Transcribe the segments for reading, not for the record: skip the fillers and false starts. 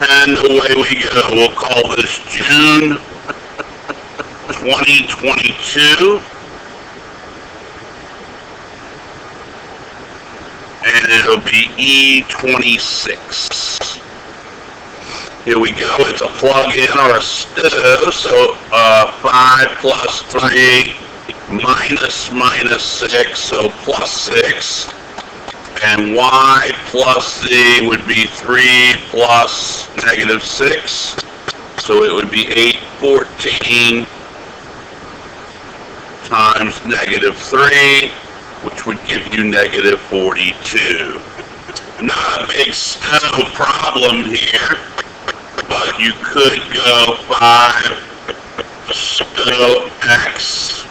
And away we go. We'll call this June 2022. And it'll be E26. Here we go. It's a plug-in or a stove. So 5 plus 3 minus 6, so plus 6. And y plus z would be 3 plus negative 6. So it would be 814 times negative 3, which would give you negative 42. Not a big stove problem here, but you could go 5 stove x,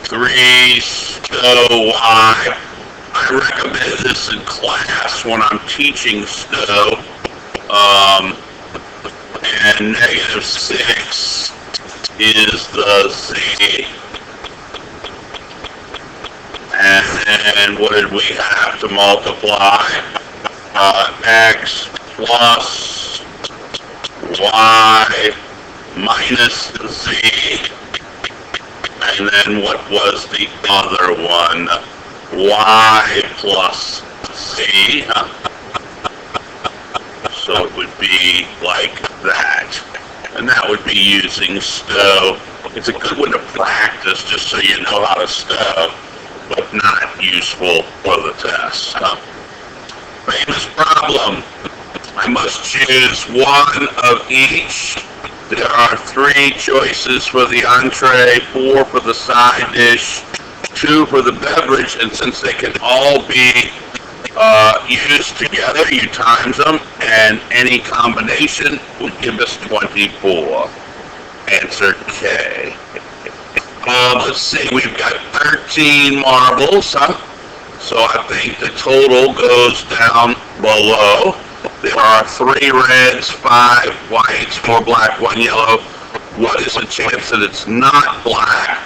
3 stove y. I recommend this in class when I'm teaching stove. And negative 6 is the z. And then what did we have to multiply? X plus y minus z. And then what was the other one? Y plus z. So it would be like that. And that would be using stove. It's a good one to practice just so you know how to stove, but not useful for the test. Famous problem. I must choose one of each. There are 3 choices for the entree, 4 for the side dish, 2 for the beverage, and since they can all be used together, you times them, and any combination would give us 24. Answer K. Let's see, we've got 13 marbles, so I think the total goes down below. There are 3 reds, 5 whites, 4 black, 1 yellow. What is the chance that it's not black?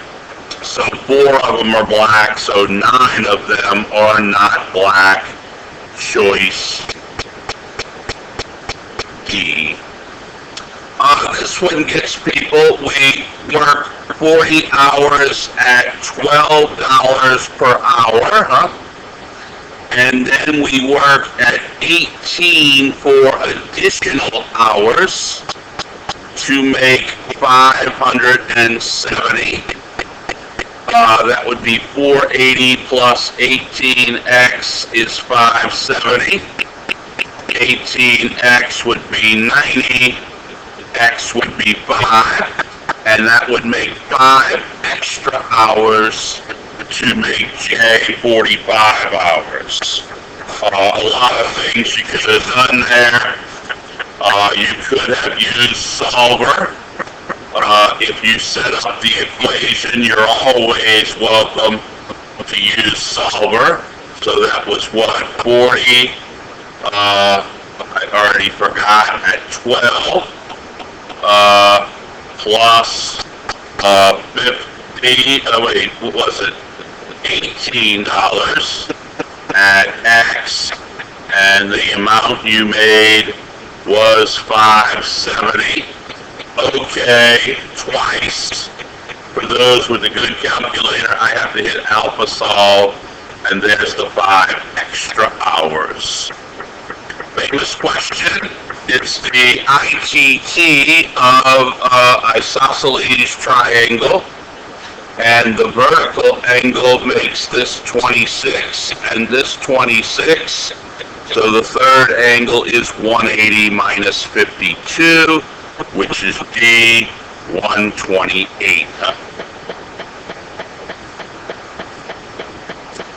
So 4 of them are black, so 9 of them are not black. Choice D. This one gets people. We work 40 hours at $12 per hour, and then we work at 18 for additional hours to make 570. That would be 480 plus 18x is 570. 18x would be 90. X would be 5. And that would make 5 extra hours to make J 45 hours. A lot of things you could have done there. You could have used solver. If you set up the equation, you're always welcome to use solver. So that was what, 40, I already forgot, at 12, plus 50, what was it, $18 at X, and the amount you made was 570. Okay, twice. For those with a good calculator, I have to hit alpha solve, and there's the 5 extra hours. Famous question. It's the ITT of isosceles triangle, and the vertical angle makes this 26, and this 26. So the third angle is 180 minus 52. Which is D 128.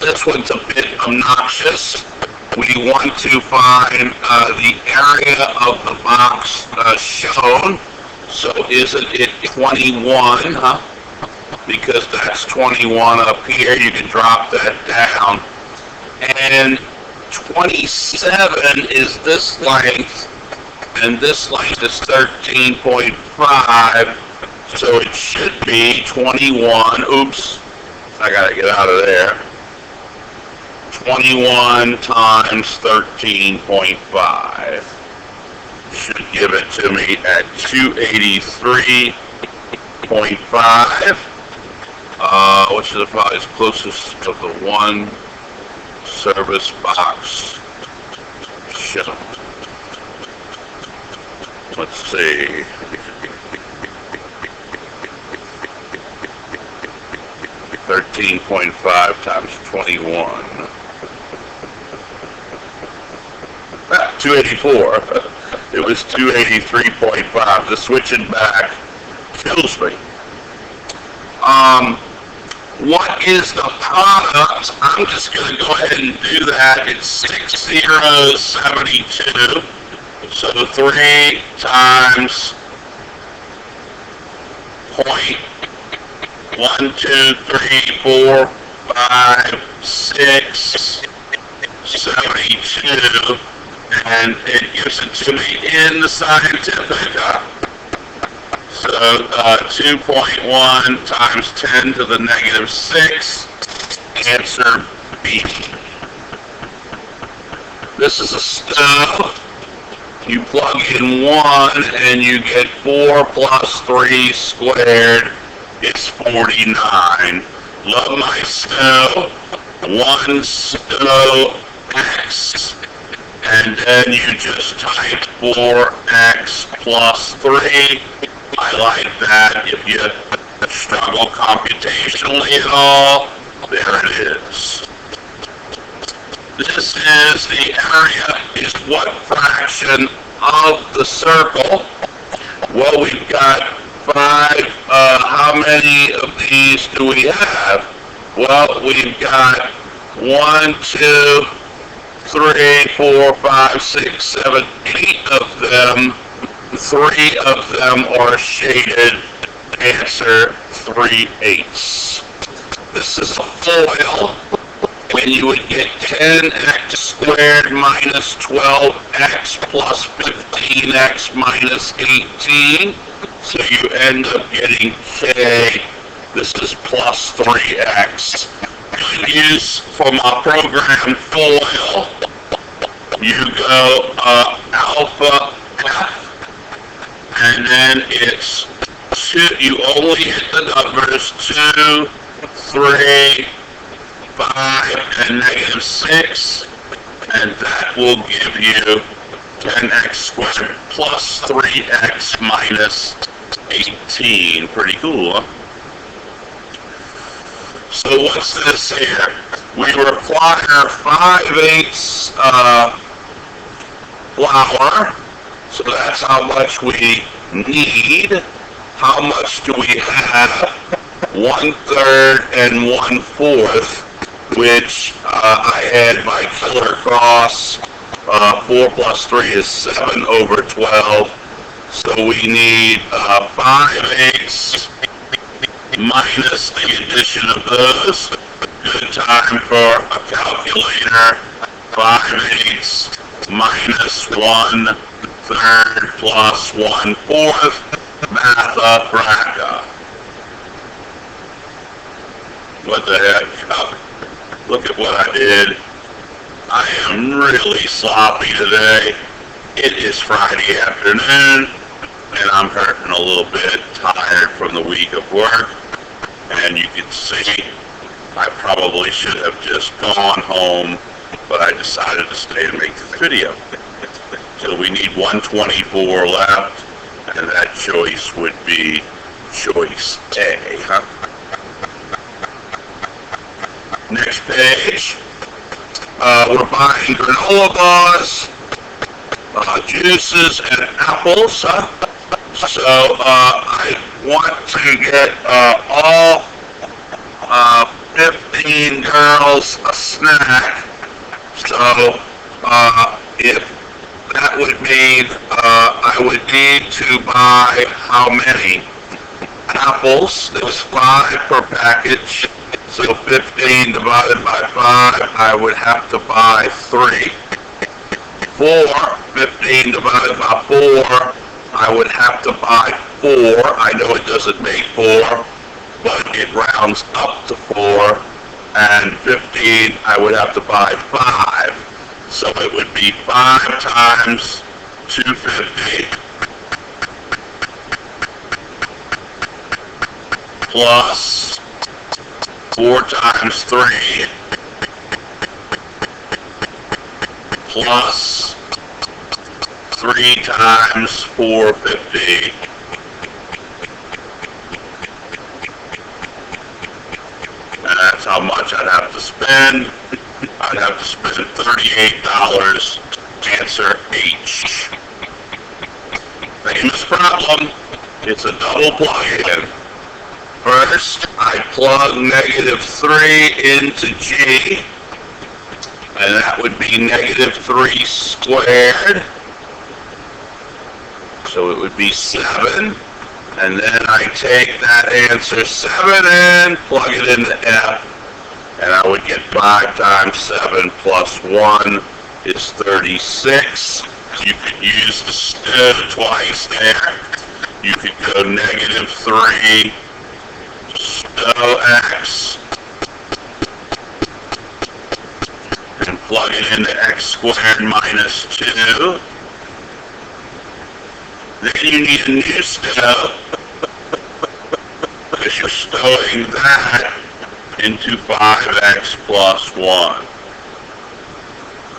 This one's a bit obnoxious. We want to find the area of the box shown. So isn't it 21, Because that's 21 up here. You can drop that down. And 27 is this length. And this length is 13.5, so it should be 21, oops, I gotta get out of there, 21 times 13.5. should give it to me at 283.5, which is probably as closest to the one service box ship. Let's see. 13.5 times 21. 284. It was 283.5. The switching back kills me. What is the product? I'm just going to go ahead and do that. It's 6072. So 3 times 0.12345672, and it gives it to me in the scientific. So 2.1 times 10 to the negative 6. Answer B. This is a stove. You plug in 1 and you get 4 plus 3 squared is 49. Love my stove. 1 stove X. And then you just type 4x plus 3. I like that. If you struggle computationally at all, there it is. This is the area, is what fraction of the circle? Well, we've got 5, how many of these do we have? Well, we've got 1, 2, 3, 4, 5, 6, 7, 8 of them. 3 of them are shaded. Answer 3/8. This is a foil. When you would get 10x squared minus 12x plus 15x minus 18. So you end up getting k. This is plus 3x. Good use for my program foil. You go alpha f, and then it's 2. You only hit the numbers 2, 3, 5, and negative 6, and that will give you 10x squared plus 3x minus 18. Pretty cool, huh? So what's this here? We require 5/8 flour, so that's how much we need. How much do we have? 1/3 and 1/4, which I had my killer cross. 4 plus 3 is 7 over 12. So we need 5/8 minus the addition of those. Good time for a calculator. 5/8 minus 1/3 plus 1/4. Matha Fracca. What the heck? Look at what I did. I am really sloppy today. It is Friday afternoon, and I'm hurting a little bit, tired from the week of work. And you can see I probably should have just gone home, but I decided to stay and make this video. So we need 124 left, and that choice would be choice A, huh? Next page. We're buying granola bars, juices, and apples. So I want to get all 15 girls a snack. So if that would mean I would need to buy how many apples? There's 5 per package. So 15 divided by 5, I would have to buy 3. 15 divided by 4, I would have to buy 4. I know it doesn't make 4, but it rounds up to 4. And 15, I would have to buy 5. So it would be 5 times 250 plus 4 times 3 plus 3 times 450. And that's how much I'd have to spend. I'd have to spend $38. Answer H. Famous problem. It's a double plug-in. First, I plug -3 into G, and that would be -3 squared. So it would be 7. And then I take that answer 7 and plug it into F, and I would get 5 times 7 plus 1 is 36. You could use the stove twice there. You could go -3 stow X and plug it into X squared minus 2. Then you need a new stow, because you're stowing that into 5x plus 1.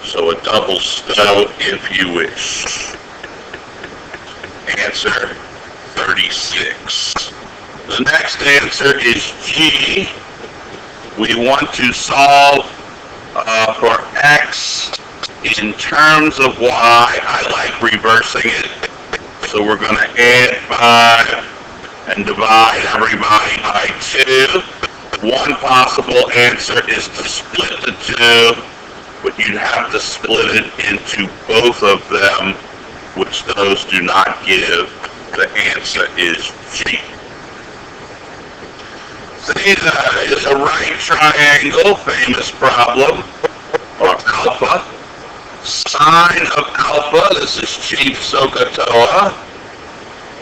So a double stow if you wish. Answer 36. The next answer is G. We want to solve for x in terms of y. I like reversing it. So we're going to add 5 and divide everybody by 2. One possible answer is to split the 2, but you'd have to split it into both of them, which those do not give. The answer is G. Theta is a right triangle, famous problem, or alpha. Sine of alpha, this is Chief SOHCAHTOA.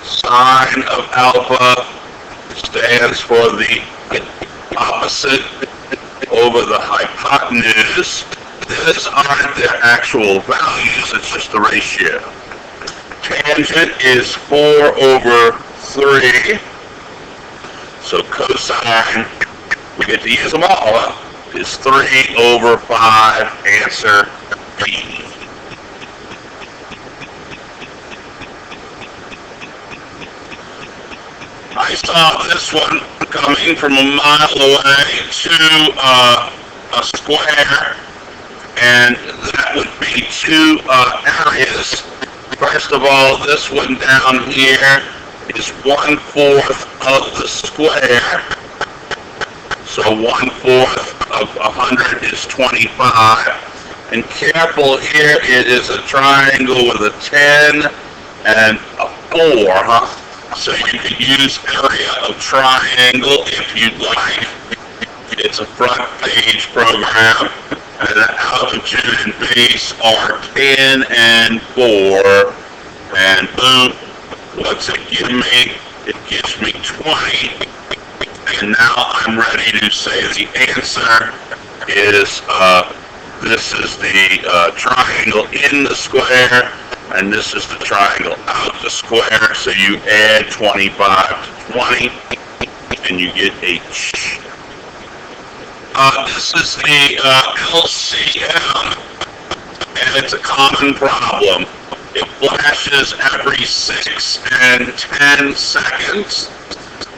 Sine of alpha stands for the opposite over the hypotenuse. These aren't their actual values, it's just the ratio. Tangent is 4/3. So cosine, we get to use them all, is 3/5, answer B. I saw this one coming from a mile away to a square, and that would be 2 areas. First of all, this one down here is 1/4 of the square. So 1/4 of 100 is 25. And careful here, it is a triangle with a 10 and a 4, So you could use area of triangle if you'd like. It's a front page program, and the altitude and base are 10 and 4. And boom, what's it give me? It gives me 20. And now I'm ready to say the answer is, this is the triangle in the square, and this is the triangle out the square. So you add 25 to 20, and you get H. This is the LCM, and it's a common problem. It flashes every 6 and 10 seconds.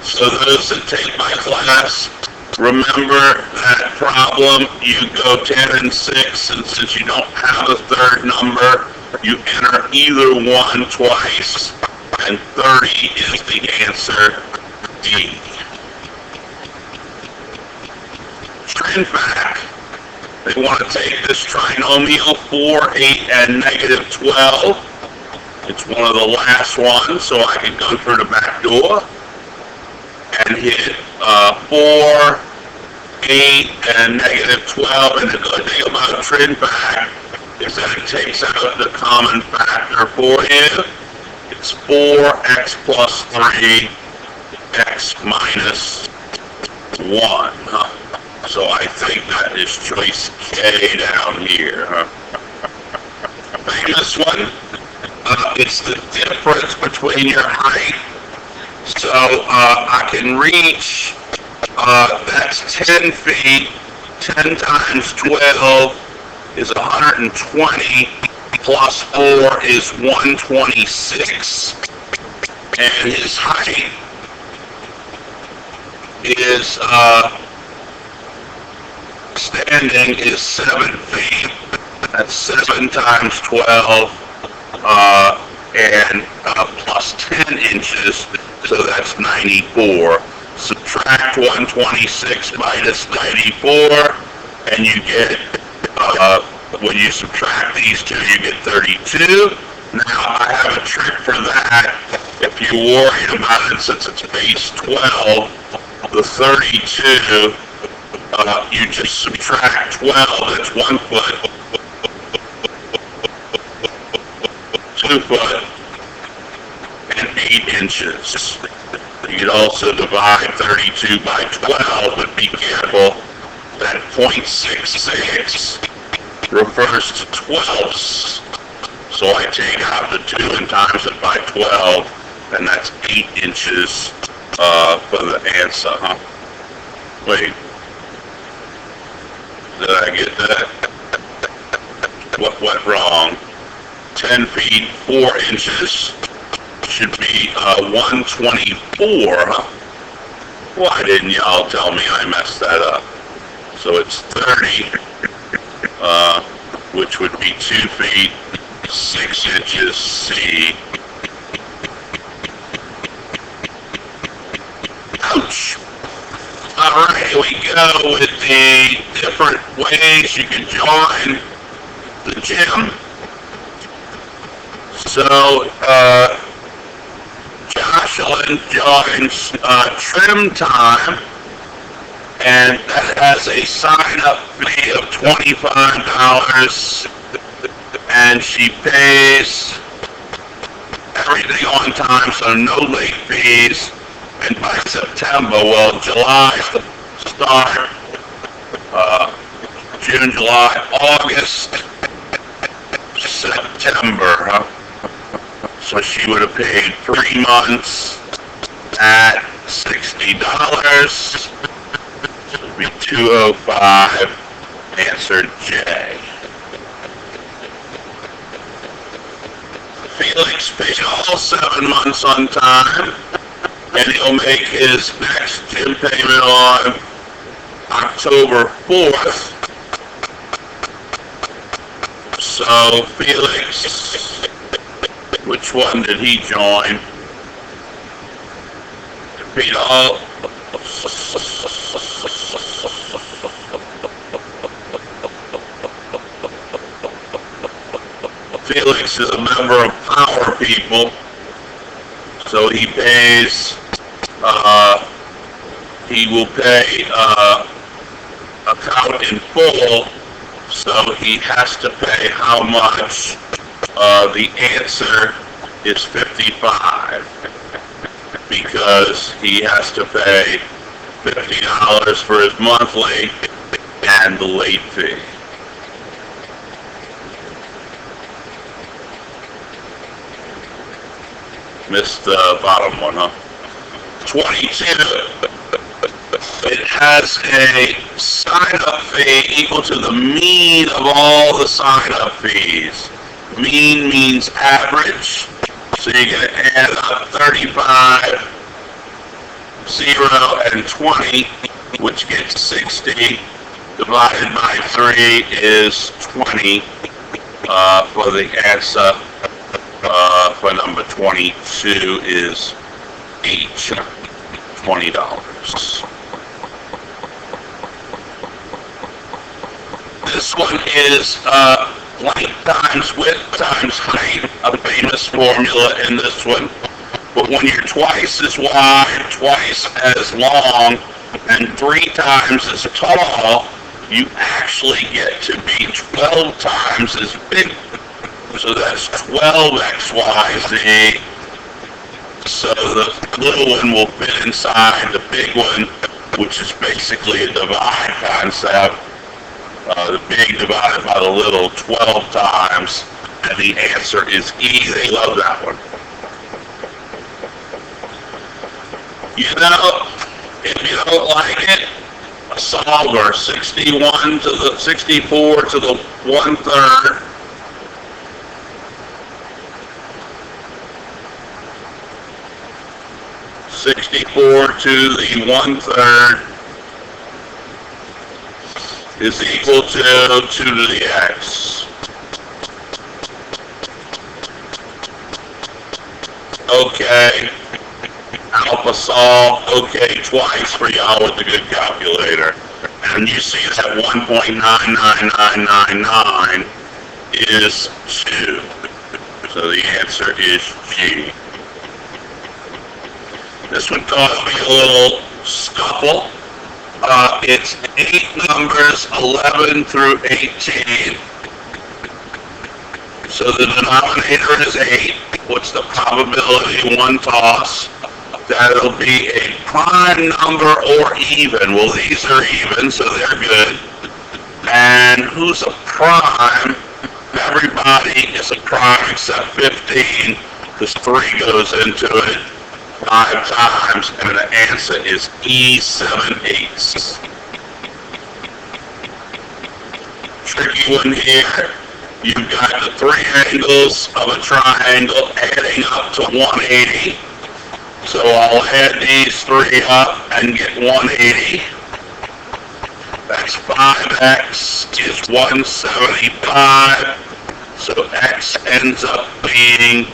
So those that take my class, remember that problem. You go 10 and 6, and since you don't have a third number, you enter either one twice, and 30 is the answer, D. Trinfac. They want to take this trinomial 4, 8, and -12. It's one of the last ones, so I can go through the back door and hit 4, 8, and -12. And the good thing about Trinfac is that it takes out the common factor for you. It's 4x plus 3, x minus 1. So I think that is choice K down here. Famous one. it's the difference between your height. So I can reach, that's 10 feet, 10 times 12 is 120, plus 4 is 126, and his height is, standing is 7 feet. That's 7 times 12, and plus 10 inches, so that's 94. Subtract 126 minus 94, and you get, when you subtract these two, you get 32. Now, I have a trick for that. If you're worried about it, since it's base 12, the 32, you just subtract 12, that's 1 foot, 2 foot, and 8 inches. You could also divide 32 by 12, but be careful that 0.66 refers to twelfths. So I take out the 2 and times it by 12, and that's 8 inches for the answer, huh? Wait. Did I get that? What went wrong? 10 feet, 4 inches should be 124, huh? Why didn't y'all tell me I messed that up? So it's 30, which would be 2 feet, 6 inches, C. Ouch. Alright, here we go with the different ways you can join the gym. So, Jocelyn joins Trim Time, and that has a sign-up fee of $25, and she pays everything on time, so no late fees. And by September, well, July start, June, July, August, September, huh? So she would have paid 3 months at $60. It would be $205. Answer J. Felix paid all 7 months on time, and he'll make his next gym payment on October 4th. So Felix, which one did he join? Paid all. Felix is a member of Power People, so he pays. He will pay account in full, so he has to pay how much? The answer is 55, because he has to pay $50 for his monthly and the late fee. Missed the bottom one, huh? 22. It has a sign-up fee equal to the mean of all the sign-up fees. Mean means average, so you're going to add up 35, 0, and 20, which gets 60, divided by 3 is 20 for the answer. For number 22 is each $20. This one is length times width times height, a famous formula in this one. But when you're twice as wide, twice as long, and 3 times as tall, you actually get to be 12 times as big. So that's 12xyz. So the little one will fit inside the big one, which is basically a divide concept. The big divided by the little 12 times, And the answer is E. They love that one. You know, if you don't like it, a solver, 61 to the 64 to the 1/3. To the 1/3 is equal to 2 to the x. Okay. Alpha solve. Okay, twice for y'all with the good calculator. And you see that 1.99999 is 2. So the answer is G. This one caused me a little scuffle. It's 8 numbers, 11 through 18. So the denominator is 8. What's the probability? One toss. That'll be a prime number or even. Well, these are even, so they're good. And who's a prime? Everybody is a prime except 15, because 3 goes into it 5 times, and the answer is E7/8. Tricky one here. You've got the 3 angles of a triangle adding up to 180. So I'll add these 3 up and get 180. That's 5x is 175. So x ends up being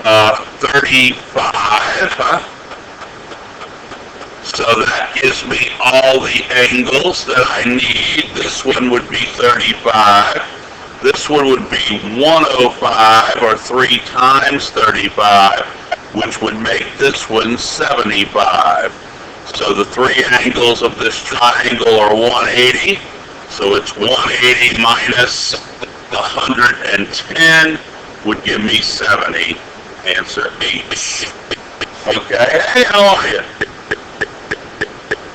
35. So that gives me all the angles that I need. This one would be 35. This one would be 105, or 3 times 35, which would make this one 75. So the 3 angles of this triangle are 180. So it's 180 minus 110 would give me 70. Answer H. Okay, hey, how are you?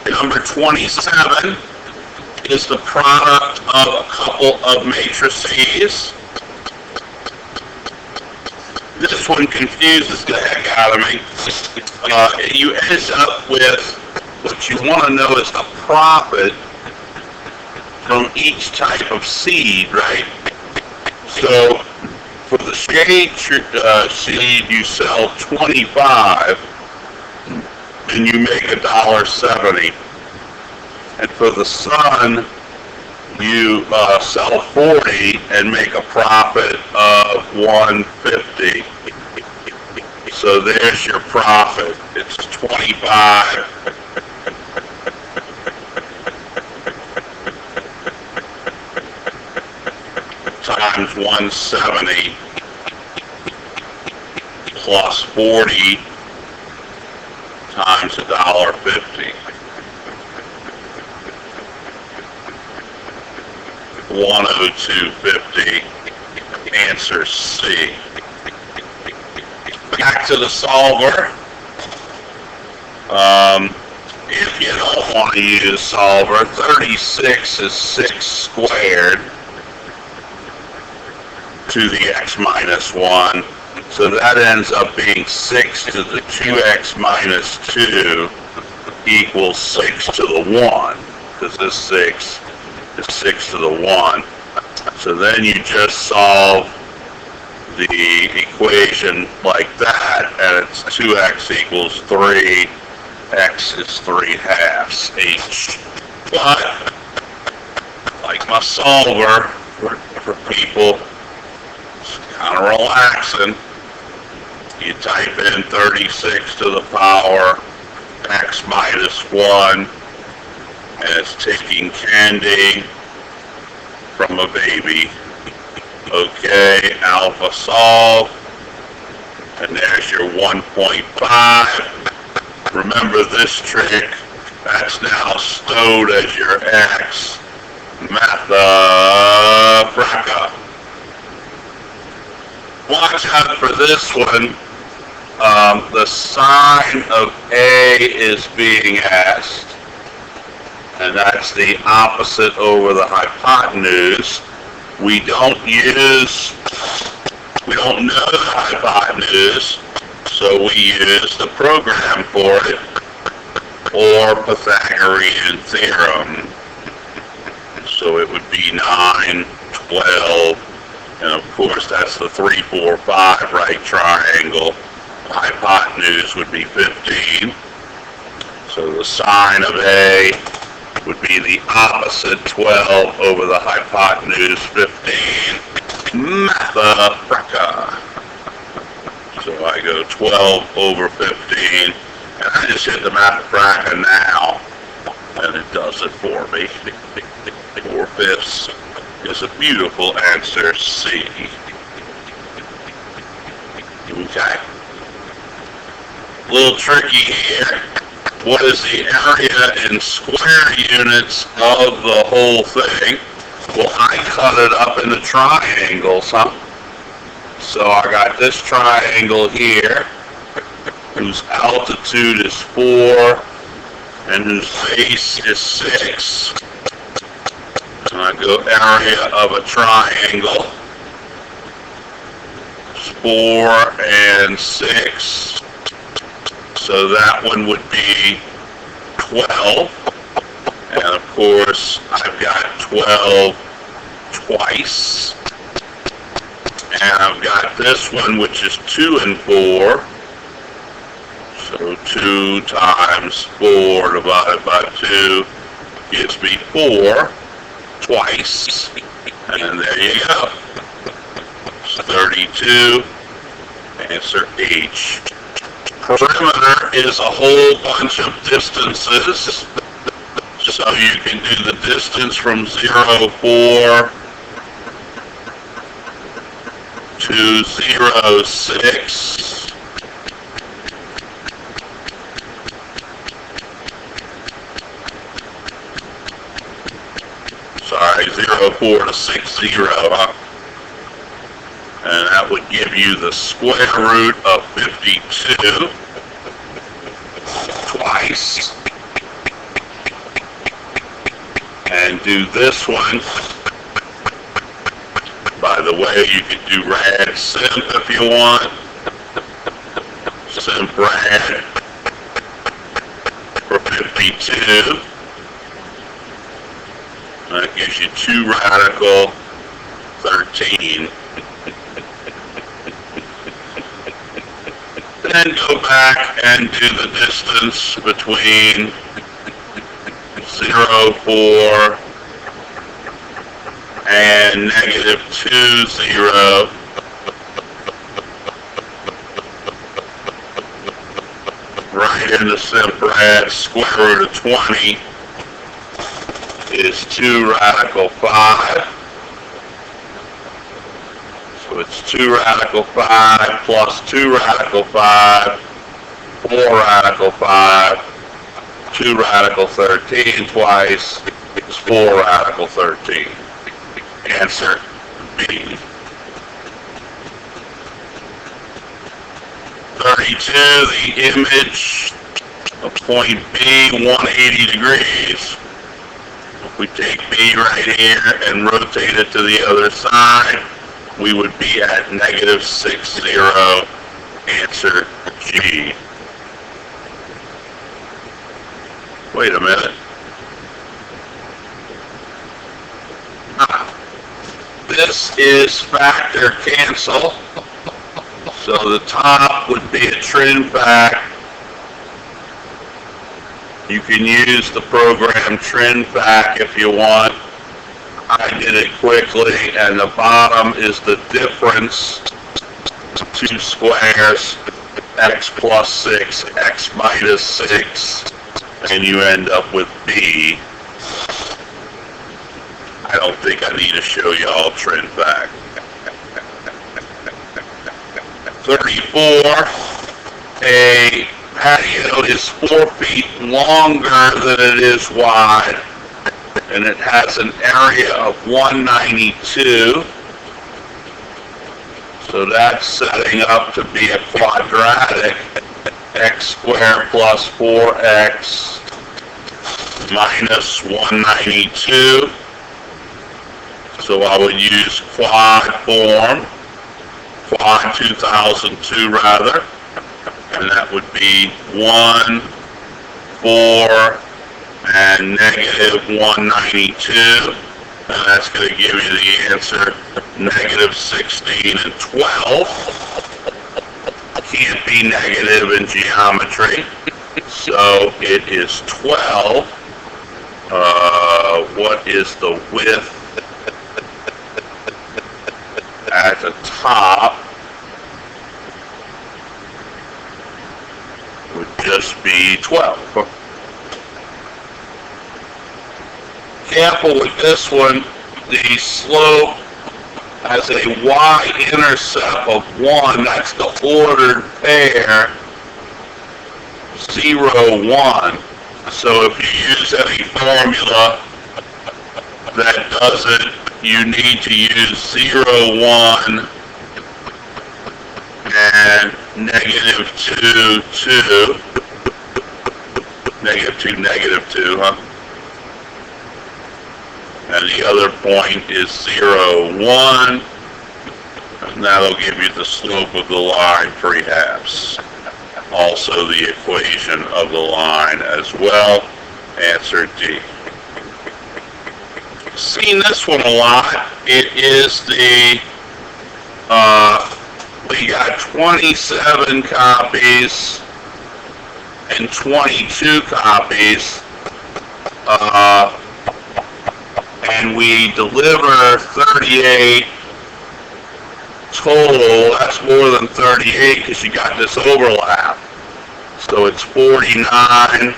Number 27 is the product of a couple of matrices. This one confuses the heck out of me. You end up with what you want to know is the profit from each type of seed, right? So for the shade seed, you sell 25 and you make $1.70. And for the sun, you sell 40 and make a profit of $1.50. So there's your profit. It's 25 times 170 plus 40 times $1.50. 102.50. Answer C. Back to the solver. If you don't want to use solver, 36 is 6 squared to the x minus 1. So that ends up being 6 to the 2x minus 2 equals 6 to the 1, because this 6 is 6 to the 1. So then you just solve the equation like that, and it's 2x equals 3, x is 3/2 h. But, like my solver, for people, it's kind of relaxing. You type in 36 to the power x minus 1, and it's taking candy from a baby. Okay, alpha solve, and there's your 1.5. Remember this trick, that's now stowed as your x. Mathafraka. Watch out for this one. The sign of A is being asked, and that's the opposite over the hypotenuse. We don't use We don't know the hypotenuse, so we use the program for it, or Pythagorean theorem. So it would be 9, 12, and of course that's the 3, 4, 5 right triangle. The hypotenuse would be 15. So the sine of A would be the opposite 12 over the hypotenuse 15. Matha-fracka. So I go 12 over 15, and I just hit the Matha-fracka now, and it does it for me. 4/5 is a beautiful answer, C. Okay. A little tricky here. What is the area in square units of the whole thing? Well, I cut it up into triangles, huh? So I got this triangle here, whose altitude is 4, and whose base is 6. And I go area of a triangle. 4 and 6. So that one would be 12. And of course, I've got 12 twice. And I've got this one, which is 2 and 4. So 2 times 4 divided by 2 gives me 4 twice. And there you go. 32. Answer H. Perimeter is a whole bunch of distances. So you can do the distance from 0, 4 to 0, 6. Sorry, 0, 4 to 6, 0, huh? And that would give you the square root of 52 twice. And do this one. By the way, you could do rad simp if you want. Simp rad for 52. That gives you 2 radical 13. Then go back and do the distance between 0, 4 and negative 2, 0. Right into simp rad, square root of 20 is 2 radical 5. So it's 2 radical 5 plus 2 radical 5, 4 radical 5, 2 radical 13 twice is 4 radical 13. Answer B. 32, the image of point B, 180 degrees. If we take B right here and rotate it to the other side, we would be at negative 6, 0. Answer G. Wait a minute. This is factor cancel. So the top would be a trim fact. You can use the program trim fact if you want. I did it quickly, and the bottom is the difference, 2 squares, x plus 6, x minus 6, and you end up with B. I don't think I need to show you all trim fact. 34, a patio is 4 feet longer than it is wide, and it has an area of 192. So that's setting up to be a quadratic, x squared plus 4x minus 192. So I would use quad form. quad 2002 rather, and that would be 1, 4, and negative 192, and that's going to give you the answer, negative 16 and 12. Can't be negative in geometry, so it is 12. What is the width at the top? Would just be 12. Careful with this one, the slope has a y-intercept of 1, that's the ordered pair, 0, 1. So if you use any formula that does it, you need to use 0, 1, and negative 2, 2. Negative 2, negative 2, huh? And the other point is 0, 1. And that'll give you the slope of the line 3/2. Also the equation of the line as well. Answer D. Seen this one a lot. It is the, we got 27 copies and 22 copies. And we deliver 38 total. That's more than 38 because you got this overlap. So it's 49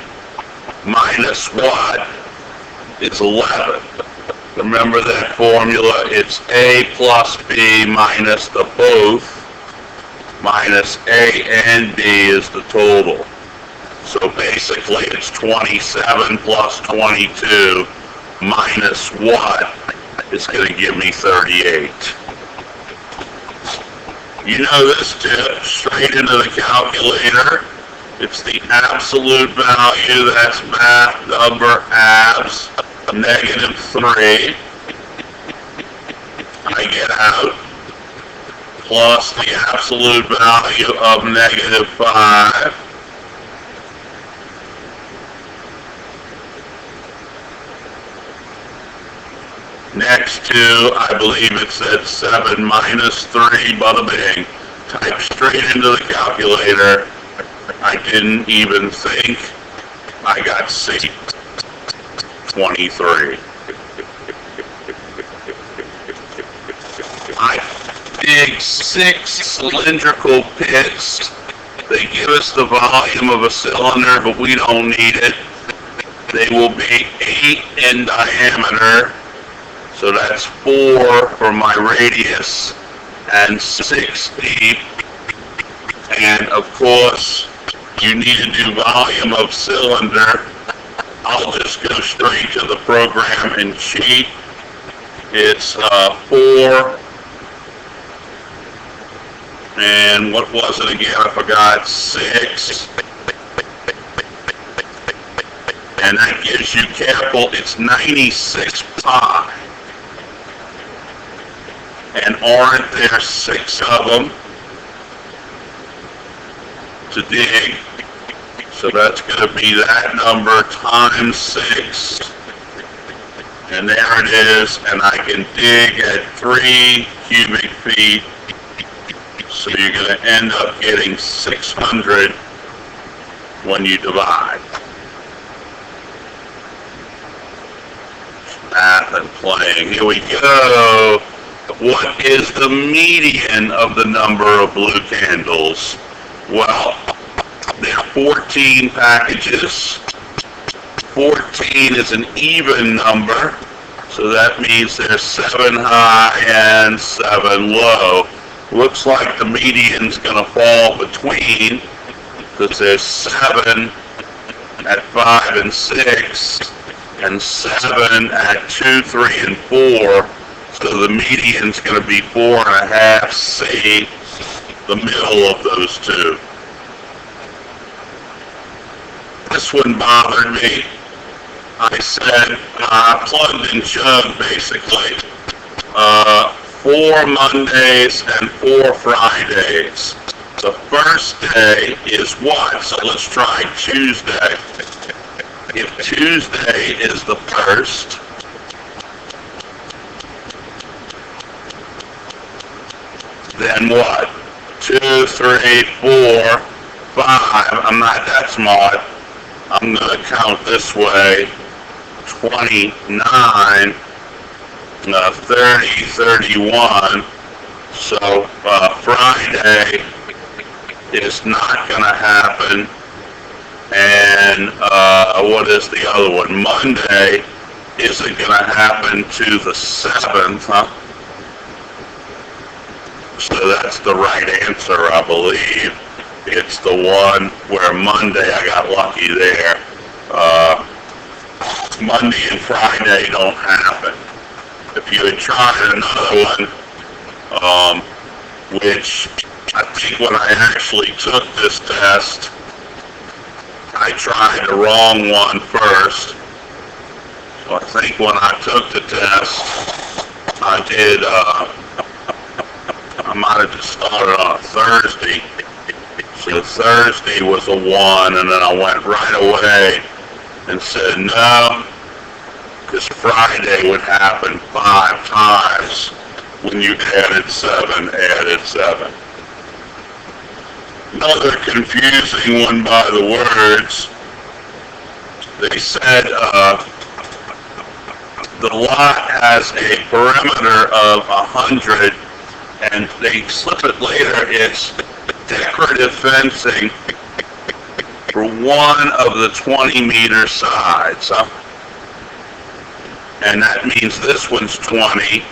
minus what is 11. Remember that formula? It's A plus B minus the both minus A and B is the total. So basically it's 27 plus 22 minus what is going to give me 38. You know this tip, straight into the calculator. It's the absolute value, that's math number abs, negative 3. I get out, plus the absolute value of negative 5. Next to, I believe it said 7 minus 3, bada bing. Type straight into the calculator. I didn't even think. I got C, 23. I dig 6 cylindrical pits. They give us the volume of a cylinder, but we don't need it. They will be 8 in diameter. So that's 4 for my radius and 6 deep. And of course, you need to do volume of cylinder. I'll just go straight to the program and cheat. It's 4. And what was it again? I forgot. 6. And that gives you, careful, it's 96 pi. And aren't there 6 of them to dig? So that's going to be that number times 6. And there it is. And I can dig at 3 cubic feet. So you're going to end up getting 600 when you divide. Math and playing. Here we go. What is the median of the number of blue candles? Well, there are 14 packages. 14 is an even number, so that means there's 7 high and 7 low. Looks like the median's going to fall between, because there's 7 at 5 and 6, and 7 at 2, 3, and 4. So the median's going to be 4.5, C, the middle of those two. This one bothered me. I said, plugged and chugged basically. 4 Mondays and 4 Fridays. The first day is what? So let's try Tuesday. If Tuesday is the first, then what? 2, 3, 4, 5. I'm not that smart. I'm going to count this way. 29, 30, 31. So Friday is not going to happen. And what is the other one? Monday isn't going to happen to the 7th, huh? So that's the right answer, I believe. It's the one where Monday, I got lucky there. Monday and Friday don't happen. If you had tried another one, which I think when I actually took this test, I tried the wrong one first. So I think when I took the test, I did, I might have just started on a Thursday. So Thursday was a 1, and then I went right away and said no, because Friday would happen 5 times when you added 7. Another confusing one by the words. They said the lot has a perimeter of 100, and they slip it later, it's decorative fencing for one of the 20-meter sides. And that means this one's 20.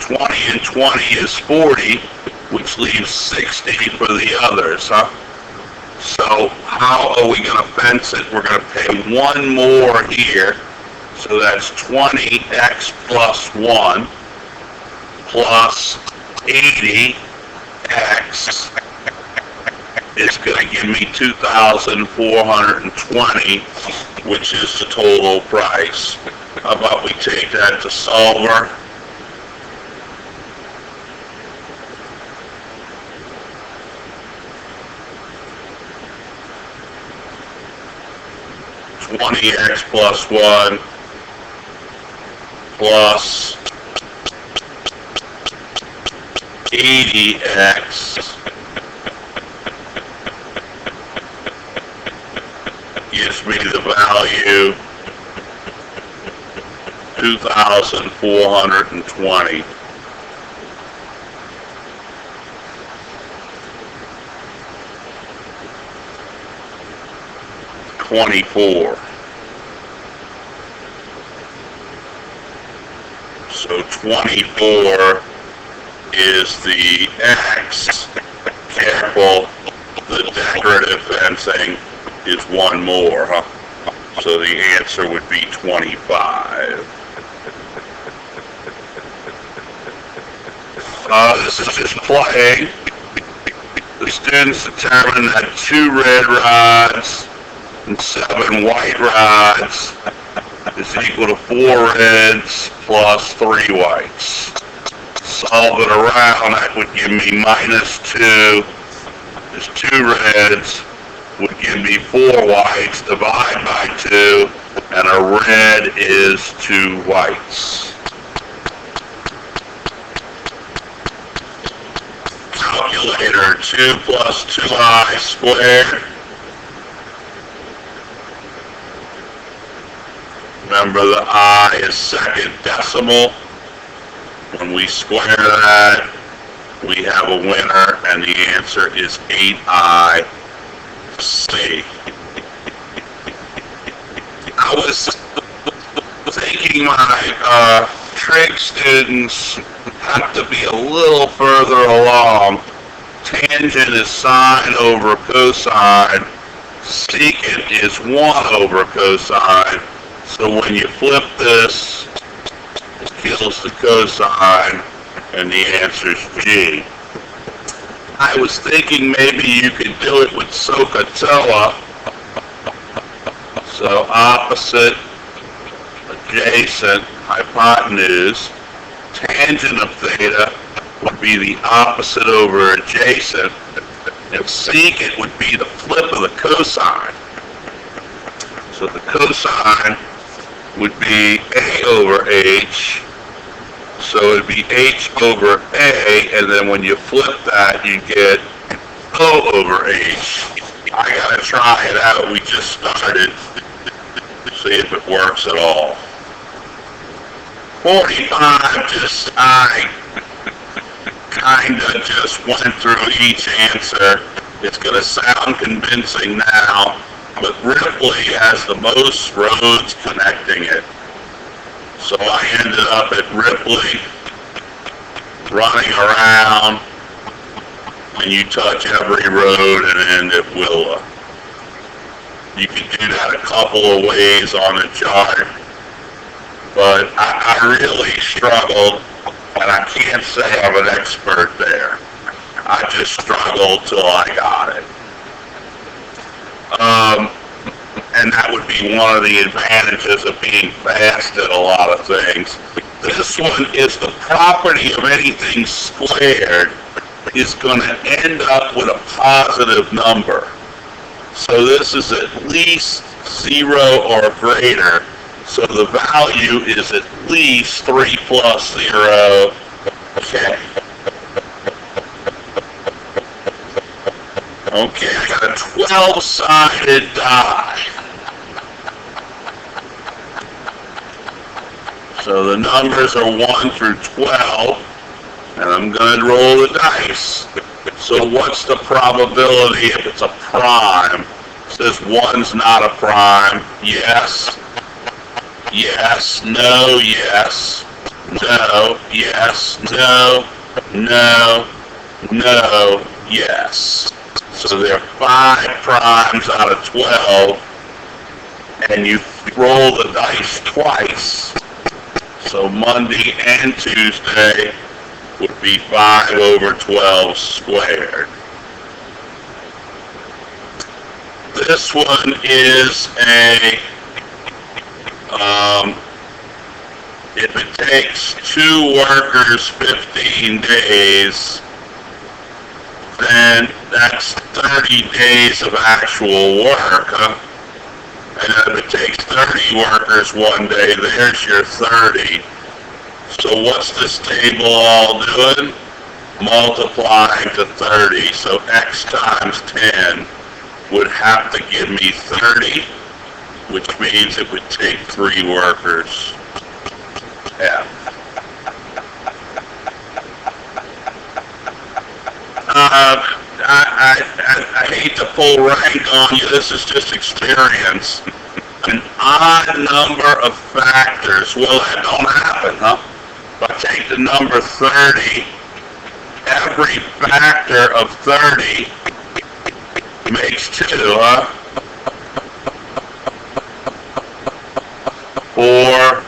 20 and 20 is 40, which leaves 60 for the others. So how are we going to fence it? We're going to pay one more here. So that's 20x plus 1 plus 80x is going to give me 2,420, which is the total price. How about we take that to solver? $20x plus 1 plus 80x gives me the value 2,420. $24. So 24 is the X. Careful, the decorative fencing is one more, huh? So the answer would be 25. This is just playing. The students determined that 2 red rods and 7 white rods is equal to 4 reds plus 3 whites. Solve it around, that would give me minus 2. There's 2 reds, would give me 4 whites, divide by 2, and a red is 2 whites. Calculator, 2 plus 2i squared. Remember, the I is second decimal. When we square that, we have a winner, and the answer is 8i C. I was thinking my trig students have to be a little further along. Tangent is sine over cosine. Secant is 1 over cosine. So when you flip this, it kills the cosine, and the answer is G. I was thinking maybe you could do it with SOHCAHTOA. So opposite, adjacent, hypotenuse, tangent of theta would be the opposite over adjacent. And secant would be the flip of the cosine. So the cosine would be A over H. So it would be H over A, and then when you flip that, you get O over H. I gotta try it out. We just started. See if it works at all. 45, I kinda just went through each answer. It's gonna sound convincing now, but Ripley has the most roads connecting it. So I ended up at Ripley, running around, and you touch every road and end at Willa. You can do that a couple of ways on a chart, but I really struggled, and I can't say I'm an expert there. I just struggled till I got it. And that would be one of the advantages of being fast at a lot of things. This one is the property of anything squared is going to end up with a positive number. So this is at least 0 or greater. So the value is at least 3 plus 0. Okay. Okay, I got a 12-sided die. So the numbers are 1 through 12, and I'm going to roll the dice. So what's the probability if it's a prime? It says 1's not a prime. Yes. Yes. No. Yes. No. Yes. No. No. No. Yes. So there are 5 primes out of 12, and you roll the dice twice. So Monday and Tuesday would be 5 over 12 squared. This one is if it takes 2 workers 15 days, then that's 30 days of actual work. And if it takes 30 workers 1 day, there's your 30. So what's this table all doing? Multiplying to 30. So x times 10 would have to give me 30, which means it would take 3 workers. Yeah. I hate to pull rank on you. This is just experience. An odd number of factors. Well, that don't happen, huh? If I take the number 30, every factor of 30 makes 2, huh? 4,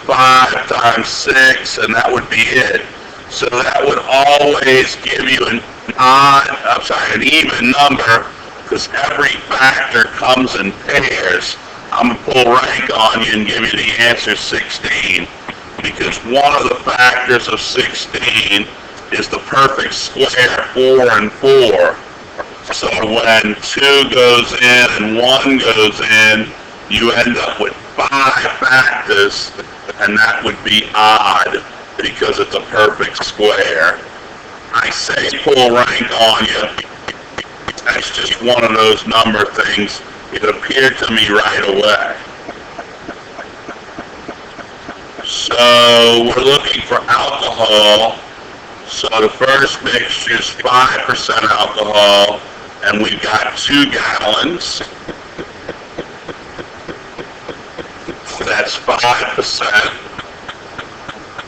5 times 6, and that would be it. So that would always give you an even number, because every factor comes in pairs. I'm going to pull rank on you and give you the answer 16, because one of the factors of 16 is the perfect square, 4 and 4. So when 2 goes in and 1 goes in, you end up with 5 factors, and that would be odd, because it's a perfect square. I say pull rank on you. That's just one of those number things. It appeared to me right away. So we're looking for alcohol. So the first mixture is 5% alcohol, and we've got 2 gallons. That's 5%.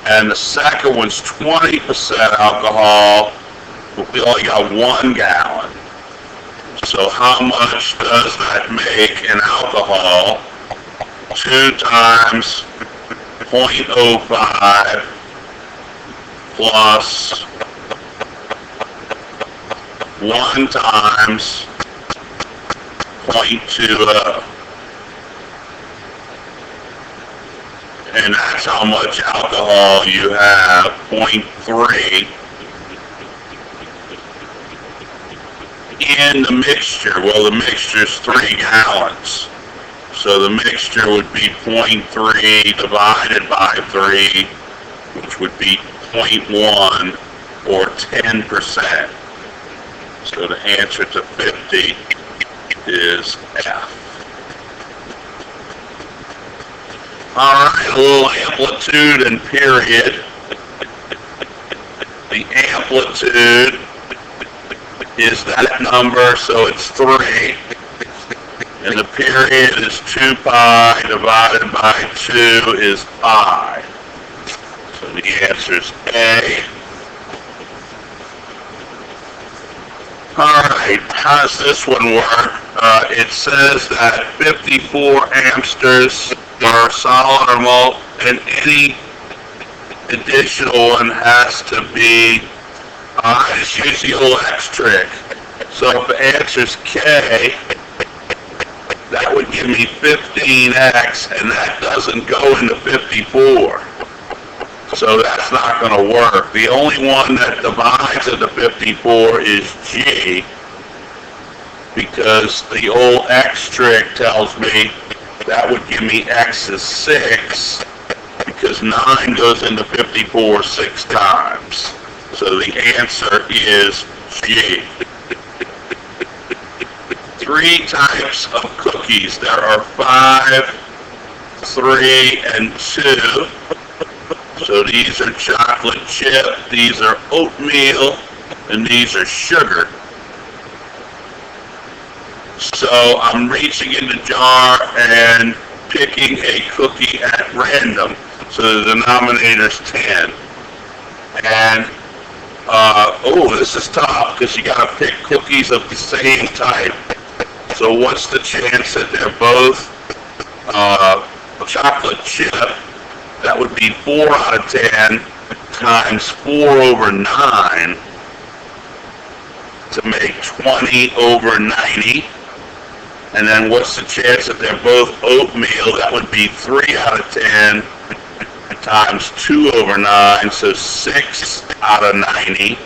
And the second one's 20% alcohol. We only got 1 gallon. So how much does that make in alcohol? 2 times 0.05 plus 1 times 0.20. and that's how much alcohol you have, 0.3, in the mixture. Well, the mixture's 3 gallons. So the mixture would be 0.3 divided by 3, which would be 0.1 or 10%. So the answer to 50 is F. Alright, a little amplitude and period. The amplitude is that number, so it's 3. And the period is 2 pi divided by 2 is pi. So the answer is A. Alright, how does this one work? It says that 54 amsters are solid or molten, and any additional one has to be, just use the old X trick. So if the answer is K, that would give me 15x, and that doesn't go into 54. So that's not going to work. The only one that divides into 54 is G, because the old X trick tells me that would give me X is 6, because 9 goes into 54 6 times. So the answer is G. 3 types of cookies. There are 5, 3, and 2. So these are chocolate chip, these are oatmeal, and these are sugar. So I'm reaching in the jar and picking a cookie at random. So the denominator's 10. And, this is tough because you gotta pick cookies of the same type. So what's the chance that they're both chocolate chip? That would be 4 out of 10 times 4 over 9 to make 20 over 90. And then what's the chance that they're both oatmeal? That would be 3 out of 10 times 2 over 9, so 6 out of 90.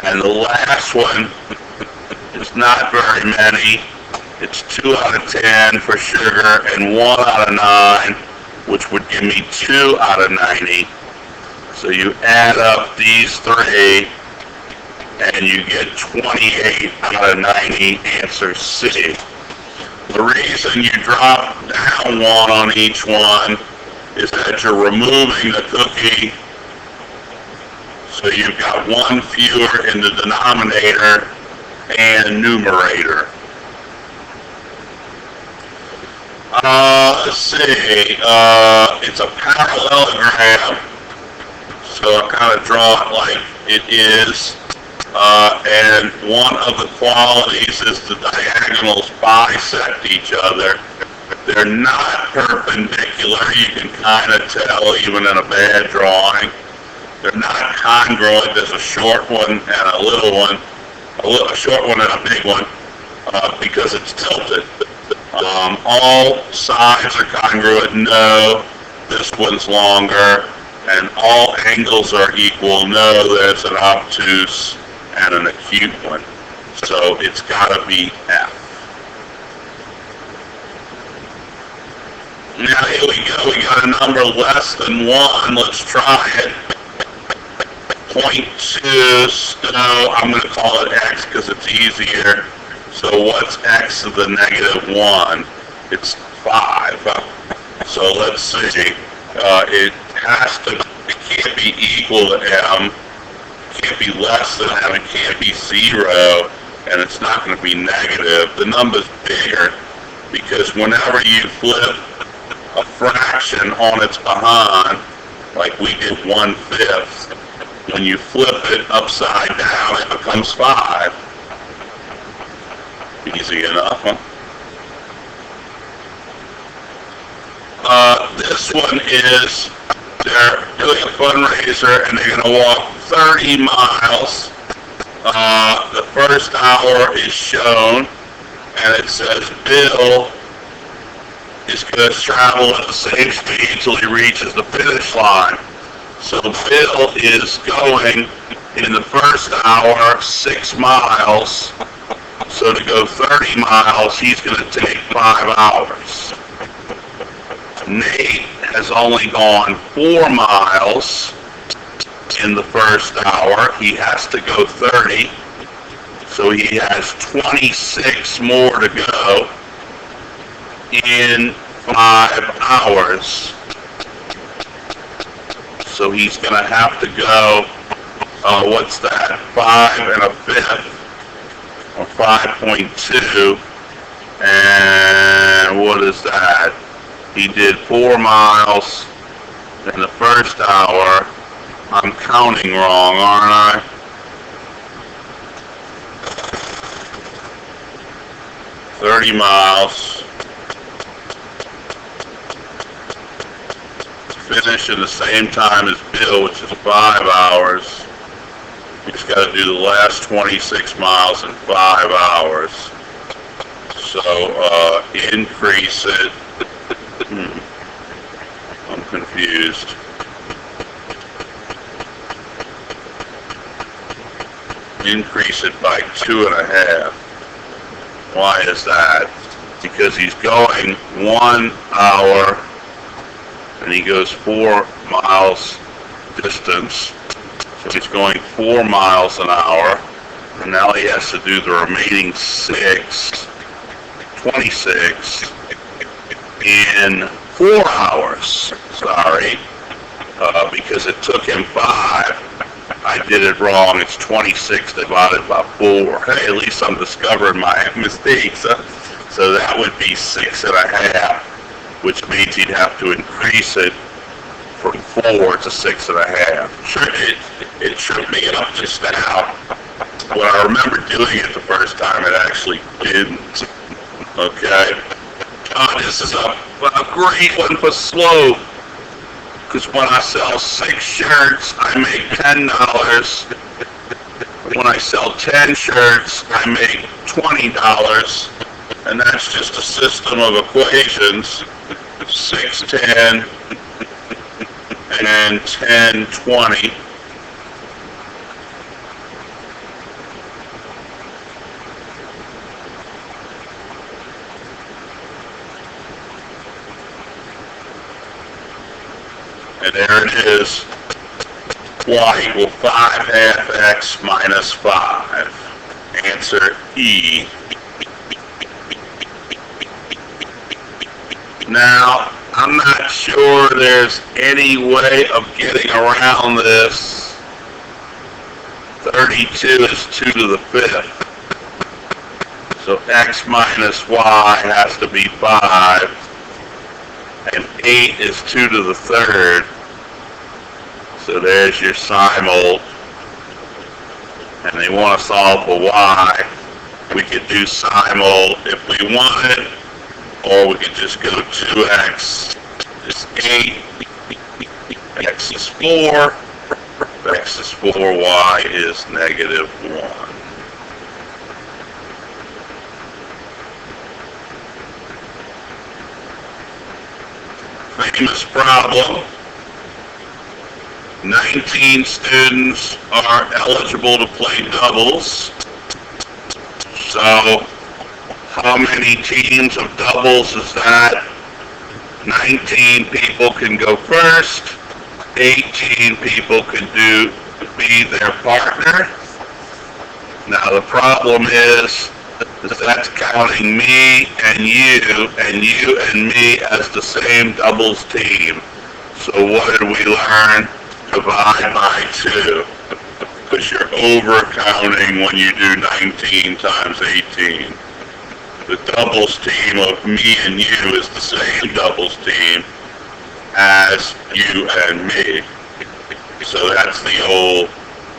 And the last one is not very many. It's 2 out of 10 for sugar and 1 out of 9, which would give me 2 out of 90. So you add up these 3, and you get 28 out of 90, answer C. The reason you drop down 1 on each one is that you're removing the cookie, so you've got 1 fewer in the denominator and numerator. Let's see, it's a parallelogram, so I kind of draw it like it is, and one of the qualities is the diagonals bisect each other. They're not perpendicular, you can kind of tell even in a bad drawing. They're not congruent, there's a short one and a little one, a short one and a big one, because it's tilted. All sides are congruent, no, this one's longer, and all angles are equal, no, there's an obtuse and an acute one. So it's got to be F. Now here we go, we got a number less than 1, let's try it. 0.2, so I'm going to call it X because it's easier. So what's X to the -1? It's 5. So let's see, it can't be equal to M, it can't be less than M, it can't be 0, and it's not going to be negative. The number's bigger because whenever you flip a fraction on its behind, like we did 1/5, when you flip it upside down, it becomes 5. Easy enough, huh? This one is, they're doing a fundraiser and they're going to walk 30 miles. The first hour is shown, and it says Bill is going to travel at the same speed until he reaches the finish line. So Bill is going in the first hour 6 miles. So to go 30 miles, he's going to take 5 hours. Nate has only gone 4 miles in the first hour. He has to go 30. So he has 26 more to go in 5 hours. So he's going to have to go, what's that, 5 1/5, or 5.2, and what is that? He did 4 miles in the first hour. I'm counting wrong, aren't I? "30 miles, finish in the same time as Bill, which is 5 hours. He's got to do the last 26 miles in 5 hours. So, increase it. I'm confused. Increase it by 2.5. Why is that? Because he's going 1 hour and he goes 4 miles distance. So he's going 4 miles an hour, and now he has to do the remaining 26 in 4 hours. Sorry, because it took him 5. I did it wrong. It's 26 divided by 4. Hey, at least I'm discovering my mistakes. So that would be 6.5, which means he'd have to increase it from 4 to 6.5. Sure, it tripped me up just now. When I remember doing it the first time, it actually didn't. Okay. This is a great one for slow. Because when I sell 6 shirts, I make $10. When I sell 10 shirts, I make $20. And that's just a system of equations. 6, 10, and 10, 20. And there it is. Y equal 5/2x minus 5. Answer E. Now, I'm not sure there's any way of getting around this. 32 is 2 to the 5th. So x minus y has to be 5. And 8 is 2 to the 3rd. So there's your simul. And they want to solve for y. We could do simul if we wanted, or we could just go 2x is 8, x is 4, x is 4, y is negative 1. Famous problem. 19 students are eligible to play doubles. So, how many teams of doubles is that? 19 people can go first. 18 people can be their partner. Now the problem is that's counting me and you and me as the same doubles team. So what did we learn? Divide by 2. Because you're over counting when you do 19 times 18. The doubles team of me and you is the same doubles team as you and me. So that's the old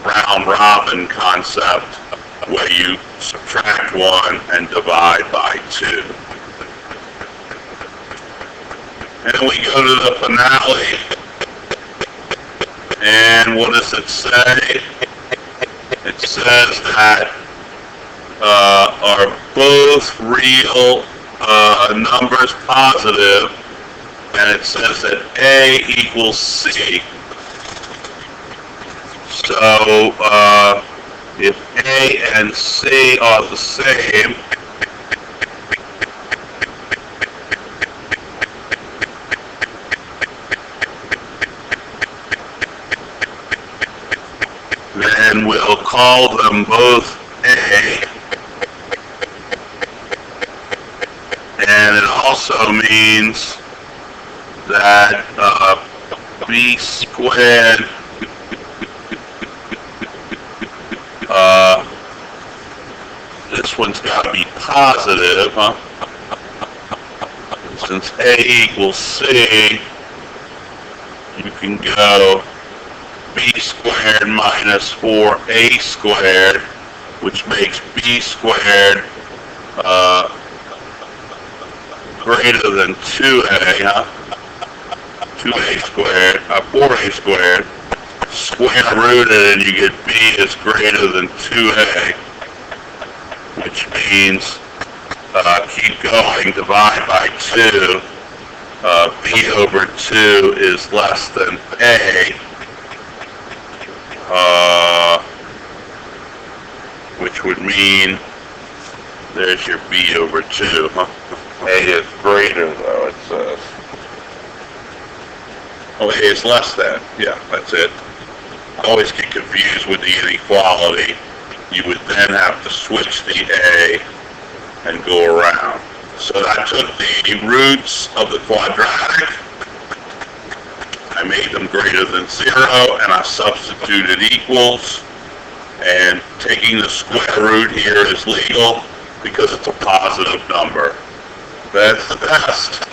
round robin concept where you subtract 1 and divide by 2. And we go to the finale. And what does it say? It says that are both real number is positive, and it says that A equals C. So, if A and C are the same, then we'll call them both A. And it also means that B squared this one's got to be positive, huh? Since A equals C, you can go B squared minus 4A squared, which makes B squared greater than 2A, huh? 2A squared, 4A squared, square root it, and you get B is greater than 2A, which means, keep going, divide by 2, B over 2 is less than A, which would mean, there's your B over 2, huh? A is greater, though, it says. Oh, A is less than. Yeah, that's it. I always get confused with the inequality. You would then have to switch the A and go around. So I took the roots of the quadratic, I made them greater than 0, and I substituted equals, and taking the square root here is legal because it's a positive number. That's the best.